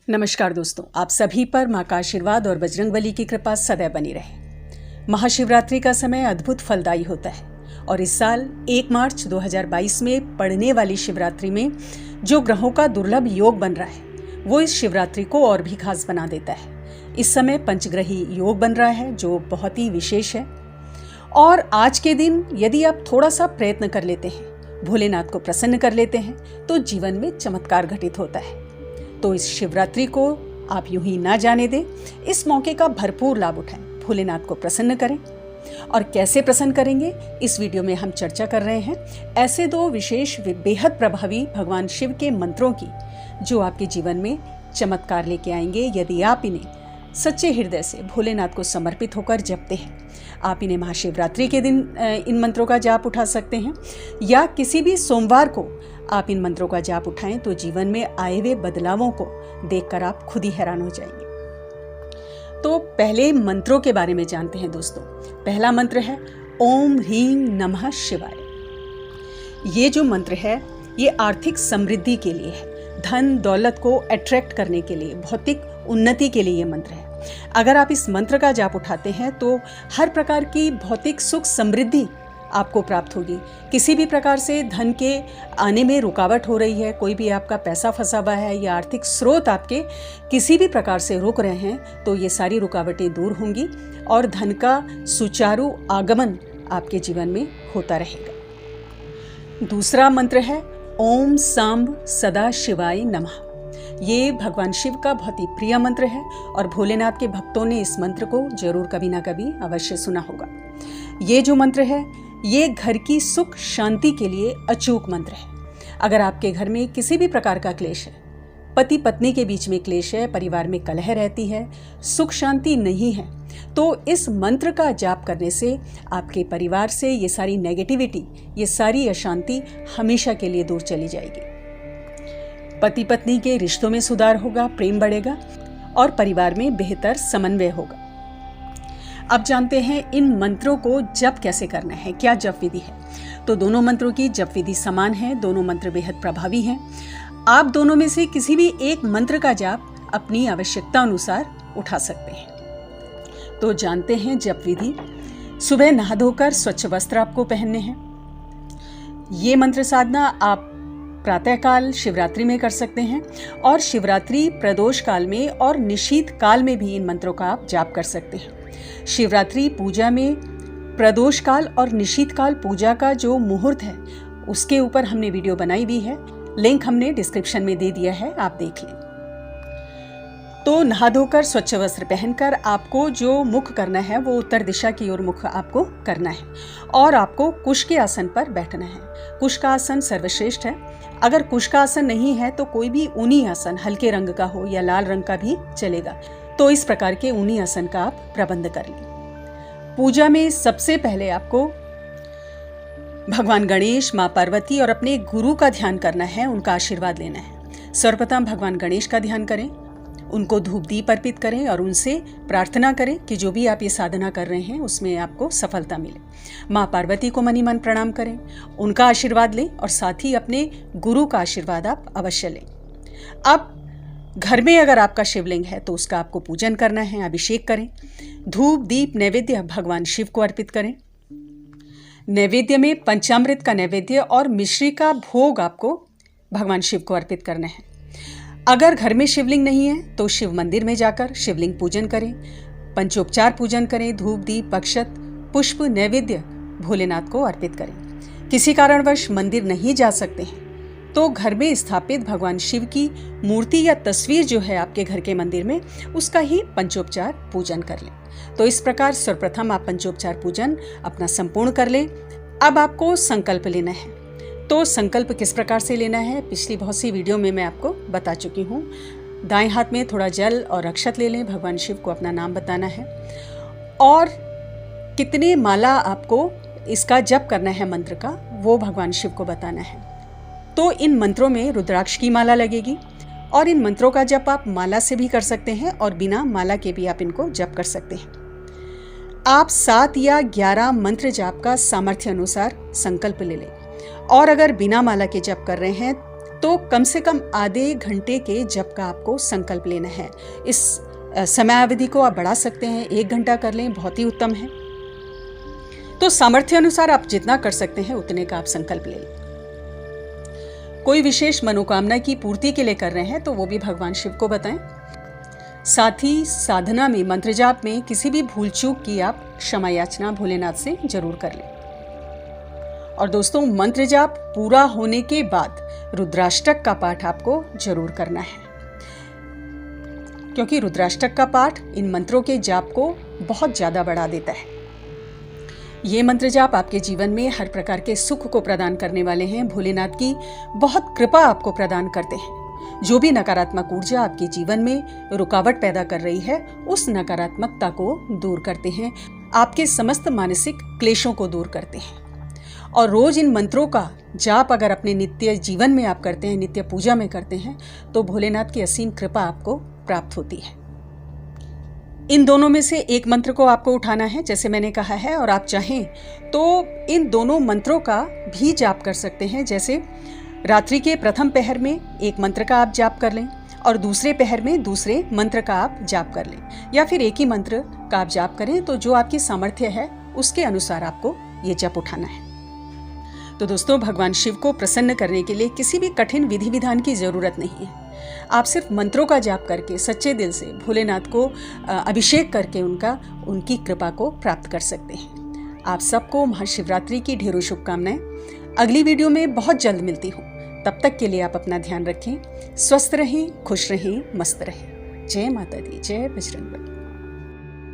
नमस्कार दोस्तों, आप सभी पर माँ का आशीर्वाद और बजरंगबली की कृपा सदैव बनी रहे। महाशिवरात्रि का समय अद्भुत फलदायी होता है और इस साल 1 मार्च 2022 में पड़ने वाली शिवरात्रि में जो ग्रहों का दुर्लभ योग बन रहा है वो इस शिवरात्रि को और भी खास बना देता है। इस समय पंचग्रही योग बन रहा है जो बहुत ही विशेष है और आज के दिन यदि आप थोड़ा सा प्रयत्न कर लेते हैं, भोलेनाथ को प्रसन्न कर लेते हैं तो जीवन में चमत्कार घटित होता है। तो इस शिवरात्रि को आप यूं ही ना जाने दें, इस मौके का भरपूर लाभ उठाएं, भोलेनाथ को प्रसन्न करें। और कैसे प्रसन्न करेंगे इस वीडियो में हम चर्चा कर रहे हैं ऐसे 2 विशेष बेहद प्रभावी भगवान शिव के मंत्रों की जो आपके जीवन में चमत्कार लेके आएंगे यदि आप इन्हें सच्चे हृदय से भोलेनाथ को समर्पित होकर जपते हैं। आप इन्हें महाशिवरात्रि के दिन इन मंत्रों का जाप उठा सकते हैं या किसी भी सोमवार को आप इन मंत्रों का जाप उठाएं तो जीवन में आए हुए बदलावों को देखकर आप खुद ही हैरान हो जाएंगे। तो पहले मंत्रों के बारे में जानते हैं दोस्तों। पहला मंत्र है ओम ह्रीं नमः शिवाय। ये जो मंत्र है ये आर्थिक समृद्धि के लिए है, धन दौलत को अट्रैक्ट करने के लिए, भौतिक उन्नति के लिए ये मंत्र है। अगर आप इस मंत्र का जाप उठाते हैं तो हर प्रकार की भौतिक सुख समृद्धि आपको प्राप्त होगी। किसी भी प्रकार से धन के आने में रुकावट हो रही है, कोई भी आपका पैसा फंसा हुआ है या आर्थिक स्रोत आपके किसी भी प्रकार से रुक रहे हैं तो ये सारी रुकावटें दूर होंगी और धन का सुचारू आगमन आपके जीवन में होता रहेगा। दूसरा मंत्र है ओम सांब सदा शिवाय नमः। ये भगवान शिव का बहुत ही प्रिय मंत्र है और भोलेनाथ के भक्तों ने इस मंत्र को जरूर कभी ना कभी अवश्य सुना होगा। ये जो मंत्र है ये घर की सुख शांति के लिए अचूक मंत्र है। अगर आपके घर में किसी भी प्रकार का क्लेश है, पति पत्नी के बीच में क्लेश है, परिवार में कलह रहती है, सुख शांति नहीं है, तो इस मंत्र का जाप करने से आपके परिवार से ये सारी नेगेटिविटी, ये सारी अशांति हमेशा के लिए दूर चली जाएगी। पति पत्नी के रिश्तों में सुधार होगा, प्रेम बढ़ेगा और परिवार में बेहतर समन्वय होगा। अब जानते हैं इन मंत्रों को जप कैसे करना है, क्या जप विधि है। तो दोनों मंत्रों की जप विधि समान है, दोनों मंत्र बेहद प्रभावी हैं। आप दोनों में से किसी भी एक मंत्र का जाप अपनी आवश्यकता अनुसार उठा सकते हैं। तो जानते हैं जप विधि। सुबह नहा धोकर स्वच्छ वस्त्र आपको पहनने हैं। ये मंत्र साधना आप प्रातःकाल शिवरात्रि में कर सकते हैं और शिवरात्रि प्रदोष काल में और निशीथ काल में भी इन मंत्रों का आप जाप कर सकते हैं। शिवरात्रि पूजा में प्रदोष काल और निशीथ काल पूजा का जो मुहूर्त है उसके ऊपर हमने वीडियो बनाई हुई है, लिंक हमने डिस्क्रिप्शन में दे दिया है, आप देख लें। तो नहा धोकर स्वच्छ वस्त्र पहनकर आपको जो मुख करना है वो उत्तर दिशा की ओर मुख आपको करना है और आपको कुश के आसन पर बैठना है। कुश का आसन सर्वश्रेष्ठ है। अगर कुश का आसन नहीं है तो कोई भी ऊनी आसन हल्के रंग का हो या लाल रंग का भी चलेगा, तो इस प्रकार के ऊनी आसन का आप प्रबंध कर लें। पूजा में सबसे पहले आपको भगवान गणेश, माँ पार्वती और अपने गुरु का ध्यान करना है, उनका आशीर्वाद लेना है। सर्वप्रथम भगवान गणेश का ध्यान करें, उनको धूप दीप अर्पित करें और उनसे प्रार्थना करें कि जो भी आप ये साधना कर रहे हैं उसमें आपको सफलता मिले। माँ पार्वती को मनी मन प्रणाम करें, उनका आशीर्वाद लें और साथ ही अपने गुरु का आशीर्वाद आप अवश्य लें। अब घर में अगर आपका शिवलिंग है तो उसका आपको पूजन करना है, अभिषेक करें। धूप दीप नैवेद्य भगवान शिव को अर्पित करें। नैवेद्य में पंचामृत का नैवेद्य और मिश्री का भोग आपको भगवान शिव को अर्पित करना है। अगर घर में शिवलिंग नहीं है तो शिव मंदिर में जाकर शिवलिंग पूजन करें, पंचोपचार पूजन करें, धूप दीप अक्षत पुष्प नैवेद्य भोलेनाथ को अर्पित करें। किसी कारणवश मंदिर नहीं जा सकते हैं तो घर में स्थापित भगवान शिव की मूर्ति या तस्वीर जो है आपके घर के मंदिर में उसका ही पंचोपचार पूजन कर लें। तो इस प्रकार सर्वप्रथम आप पंचोपचार पूजन अपना संपूर्ण कर लें। अब आपको संकल्प लेना है। तो संकल्प किस प्रकार से लेना है पिछली बहुत सी वीडियो में मैं आपको बता चुकी हूँ। दाएं हाथ में थोड़ा जल और अक्षत ले लें, भगवान शिव को अपना नाम बताना है और कितने माला आपको इसका जप करना है मंत्र का वो भगवान शिव को बताना है। तो इन मंत्रों में रुद्राक्ष की माला लगेगी और इन मंत्रों का जप आप माला से भी कर सकते हैं और बिना माला के भी आप इनको जप कर सकते हैं। आप 7 या 11 मंत्र जाप का सामर्थ्य अनुसार संकल्प ले लें और अगर बिना माला के जप कर रहे हैं तो कम से कम आधे घंटे के जप का आपको संकल्प लेना है। इस समयावधि को आप बढ़ा सकते हैं, 1 घंटा कर लें, बहुत ही उत्तम है। तो सामर्थ्य अनुसार आप जितना कर सकते हैं उतने का आप संकल्प ले लें। कोई विशेष मनोकामना की पूर्ति के लिए कर रहे हैं तो वो भी भगवान शिव को बताएं। साथ ही साधना में, मंत्र जाप में किसी भी भूल चूक की आप क्षमा याचना भोलेनाथ से जरूर कर लें। और दोस्तों, मंत्र जाप पूरा होने के बाद रुद्राष्टक का पाठ आपको जरूर करना है, क्योंकि रुद्राष्टक का पाठ इन मंत्रों के जाप को बहुत ज्यादा बढ़ा देता है। ये मंत्र जाप आपके जीवन में हर प्रकार के सुख को प्रदान करने वाले हैं। भोलेनाथ की बहुत कृपा आपको प्रदान करते हैं। जो भी नकारात्मक ऊर्जा आपके जीवन में रुकावट पैदा कर रही है, उस नकारात्मकता को दूर करते हैं, आपके समस्त मानसिक क्लेशों को दूर करते हैं। और रोज इन मंत्रों का जाप अगर अपने नित्य जीवन में आप करते हैं, नित्य पूजा में करते हैं, तो भोलेनाथ की असीम कृपा आपको प्राप्त होती है। इन दोनों में से एक मंत्र को आपको उठाना है, जैसे मैंने कहा है, और आप चाहें तो इन दोनों मंत्रों का भी जाप कर सकते हैं। जैसे रात्रि के प्रथम पहर में एक मंत्र का आप जाप कर लें और दूसरे पहर में दूसरे मंत्र का आप जाप कर लें, या फिर एक ही मंत्र का आप जाप करें। तो जो आपकी सामर्थ्य है उसके अनुसार आपको ये जप उठाना है। तो दोस्तों, भगवान शिव को प्रसन्न करने के लिए किसी भी कठिन विधि विधान की जरूरत नहीं है। आप सिर्फ मंत्रों का जाप करके सच्चे दिल से भोलेनाथ को अभिषेक करके उनकी कृपा को प्राप्त कर सकते हैं। आप सबको महाशिवरात्रि की ढेरों शुभकामनाएं। अगली वीडियो में बहुत जल्द मिलती हूँ। तब तक के लिए आप अपना ध्यान रखें, स्वस्थ रहें, खुश रहें, मस्त रहें। जय माता दी, जय बजरंग बली।